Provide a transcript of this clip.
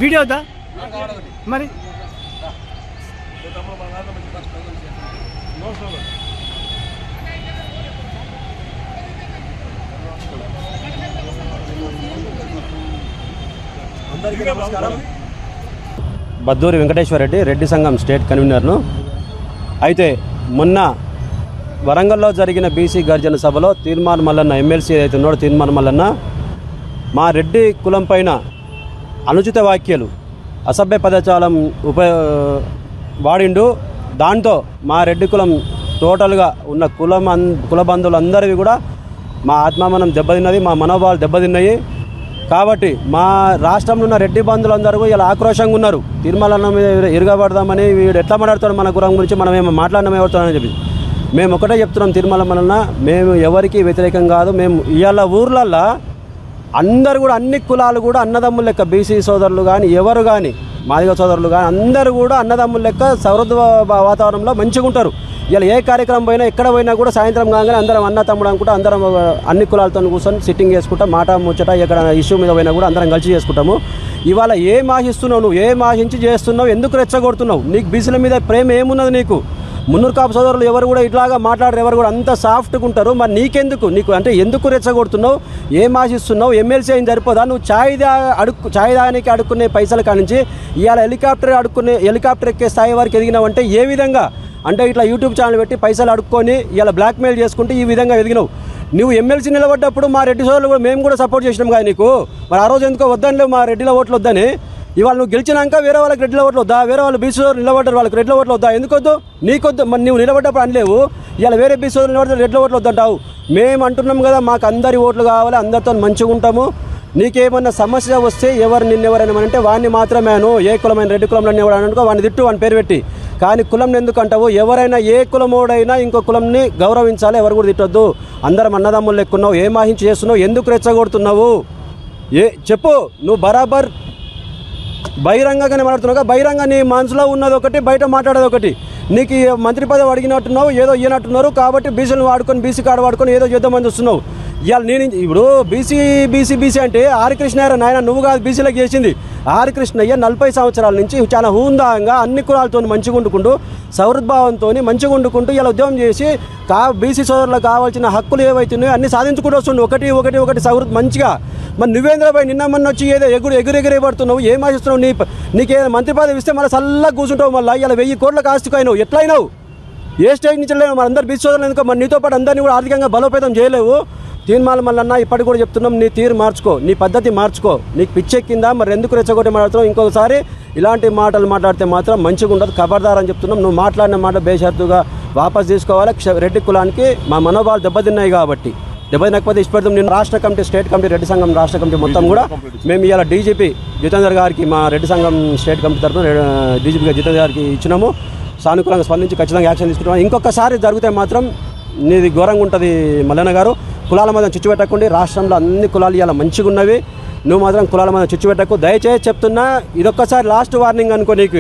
Video వద్దా మరి? అందరికీ నమస్కారం. బద్దూరి వెంకటేశ్వర రెడ్డి, రెడ్డి సంఘం స్టేట్ కన్వీనర్ను. అయితే మొన్న వరంగల్లో జరిగిన బీసీ గర్జన సభలో తీర్మాన్ మల్లన్న ఎమ్మెల్సీ ఏదైతే ఉన్నాడో తీర్మాన్ మల్లన్న మా రెడ్డి కులం పైన అనుచిత వ్యాఖ్యలు, అసభ్య పదజాలం వాడిండు. దాంతో మా రెడ్డి కులం టోటల్గా ఉన్న కుల బంధువులందరివి కూడా మా ఆత్మామనం దెబ్బతిన్నది, మా మనోభావాలు దెబ్బతిన్నాయి. కాబట్టి మా రాష్ట్రంలో ఉన్న రెడ్డి బంధువులందరూ ఇలా ఆక్రోషంగా ఉన్నారు. తీర్మానం మీద ఇరగబడదామని, వీడు ఎట్లా మాట్లాడుతాడు మన కులం గురించి, మనం ఏమో మాట్లాడడం ఎవరుతామని చెప్పి మేము ఒకటే చెప్తున్నాం. తీర్మానం వలన మేము ఎవరికి వ్యతిరేకం కాదు. మేము ఇవాళ ఊర్లల్లో అందరూ కూడా అన్ని కులాలు కూడా అన్నదమ్ముల లెక్క, బీసీ సోదరులు కానీ ఎవరు కానీ మాదిగ సోదరులు కానీ అందరూ కూడా అన్నదమ్ముల లెక్క సౌహృద వాతావరణంలో మంచిగా ఉంటారు. ఇలా ఏ కార్యక్రమం పోయినా ఎక్కడ పోయినా కూడా సాయంత్రం కాగానే అందరం అన్న తమ్ముడు అనుకుంటా అందరం అన్ని కులాలతో కూర్చొని సిట్టింగ్ చేసుకుంటాం. మాట ముచ్చట ఎక్కడ ఇష్యూ మీద పోయినా కూడా అందరం కలిసి చేసుకుంటాము. ఇవాళ ఏం ఆశిస్తున్నావు నువ్వు? ఏం ఆశించి చేస్తున్నావు? ఎందుకు రెచ్చగొడుతున్నావు? నీకు బీసీల మీద ప్రేమ ఏమున్నది నీకు? మున్నూరు కాపు సోదరులు ఎవరు కూడా ఇట్లాగా మాట్లాడరు, ఎవరు కూడా అంత సాఫ్ట్గా ఉంటారు. మరి నీకెందుకు? నీకు అంటే ఎందుకు రెచ్చగొడుతున్నావు? ఏం ఆశిస్తున్నావు? ఎమ్మెల్సీ అయిన సరిపోదా? నువ్వు ఛాయ్ దానికి అడుక్కునే పైసల కానించి ఇవాళ హెలికాప్టర్ ఎక్కే స్థాయి వరకు ఎదిగినావంటే ఏ విధంగా? అంటే ఇట్లా యూట్యూబ్ ఛానల్ పెట్టి పైసలు అడుక్కొని ఇలా బ్లాక్మెయిల్ చేసుకుంటే ఈ విధంగా ఎదిగినావు. నువ్వు ఎమ్మెల్సీ నిలబడ్డప్పుడు మా రెడ్డి సోదరులు కూడా మేము కూడా సపోర్ట్ చేసినాం కదా నీకు. మరి ఆ రోజు ఎందుకో వద్దని లేవు మా రెడ్డిలో ఓట్లు వద్దని. ఇవాళ నువ్వు గెలిచినాక వేరే వాళ్ళకి రెడ్డిలో ఓట్లు వద్దా? వేరే వాళ్ళు బీసీ సోదరులు నిలబడ్డారు, వాళ్ళకి రెడ్డిలో ఓట్లు వద్దా? ఎందుకొద్దు? నీకొద్దు. మరి నువ్వు నిలబడ్డప్పుడు అనలేవు. ఇవాళ వేరే బీసీ సోదరులు నిలబడితే రెడ్డిలో ఓట్లు వద్దంటావు. మేము అంటున్నాం కదా, మాకు అందరి ఓట్లు కావాలి, అందరితో మంచిగా ఉంటాము. నీకేమన్నా సమస్య వస్తే నిన్నెవరైనా అంటే వాడిని మాత్రమేను, ఏ కులమైన రెడ్డి కులంలో ఎవరైనా అనుకో వాడిని తిట్టు, వాడిని పేరు పెట్టి. కానీ కులం ఎందుకు అంటావు? ఎవరైనా ఏ కులమోడైనా ఇంకో కులంని గౌరవించాలి, ఎవరు కూడా తిట్టొద్దు. అందరం అన్నదమ్ములు లెక్కున్నావు. ఏం ఆహించి చేస్తున్నావు? ఎందుకు రెచ్చగొడుతున్నావు? చెప్పు. నువ్వు బరాబర్ బహిరంగంగానే మాట్లాడుతున్నావు. బహిరంగ నీ మనసులో ఉన్నది ఒకటి, బయట మాట్లాడేది ఒకటి. నీకు మంత్రి పదవి అడిగినట్టున్నావు, ఏదో ఇయ్యనట్టున్నారు. కాబట్టి బీసీలను వాడుకొని, బీసీ కార్డు వాడుకొని ఏదో చేద్దామని చూస్తున్నావు. ఇవాళ నేను ఇప్పుడు బీసీ అంటే ఆర్ కృష్ణయ్య నాయన, నువ్వు కాదు బీసీలకు చేసింది. ఆర్ కృష్ణయ్య 40 సంవత్సరాల నుంచి చాలా హూందాంగా అన్ని కులాలతో మంచిగా వండుకుంటూ, సౌహృద్భావంతో మంచిగా వండుకుంటూ ఇలా ఉద్యమం చేసి బీసీ సోదరులకు కావాల్సిన హక్కులు ఏవైతున్నాయో అన్ని సాధించుకుంటూ వస్తుండు. ఒకటి సౌహృద్ మంచిగా. మరి నువ్వేంద్రబాయ్ నిన్న మొన్న వచ్చి ఏదో ఎగురెగిరేపడుతున్నావు. ఏం ఆశిస్తున్నావు? నీకేదో మంత్రి పదవి ఇస్తే మళ్ళీ చల్లగా కూర్చుంటావు. మళ్ళీ ఇలా 1000 కోట్లకు ఆస్తికైనావు. ఎట్లయినావు? ఏ స్టేజ్ నుంచి లేవు? మరి అందరు బీసీ సోదరులు ఎందుకో మరి నీతో పాటు అందరినీ కూడా ఆర్థికంగా బలోపేతం చేయలేవు. తీర్మానం మల్లన్న ఇప్పటికి కూడా చెప్తున్నాం, నీ తీరు మార్చుకో, నీ పద్ధతి మార్చుకో. నీకు పిచ్చెక్కిందా? మరి ఎందుకు రెచ్చగొట్టి మాట్లాడుతున్నావు? ఇంకొకసారి ఇలాంటి మాటలు మాట్లాడితే మాత్రం మంచిగా ఉండదు, ఖబర్దార్ అని చెప్తున్నాం. నువ్వు మాట్లాడిన మాట బేషరతుగా వాపస్ తీసుకోవాలి. రెడ్డి కులానికి మా మనోభావాలు దెబ్బతిన్నాయి కాబట్టి, దెబ్బతినకపోతే ఇష్టపడతాం. నేను రాష్ట్ర కమిటీ, స్టేట్ కమిటీ, రెడ్డి సంఘం రాష్ట్ర కమిటీ మొత్తం కూడా మేము ఇవాళ డీజీపీ జితేందర్ గారికి, మా రెడ్డి సంఘం స్టేట్ కమిటీ తరఫున డీజీపీగా జితేందర్ గారికి ఇచ్చినాము. సానుకూలంగా స్పందించి ఖచ్చితంగా యాక్షన్ తీసుకుంటున్నాం. ఇంకొకసారి జరిగితే మాత్రం నీది ఘోరంగా ఉంటుంది మల్లన్న గారు. కులాల మీద చిచ్చు పెట్టకండి. రాష్ట్రంలో అన్ని కులాలు ఇలా మంచిగా ఉన్నవి. నువ్వు మాత్రం కులాల మీద చిచ్చు పెట్టకు. దయచేసి చెప్తున్నా, ఇదొక్కసారి లాస్ట్ వార్నింగ్ అనుకో నీకు.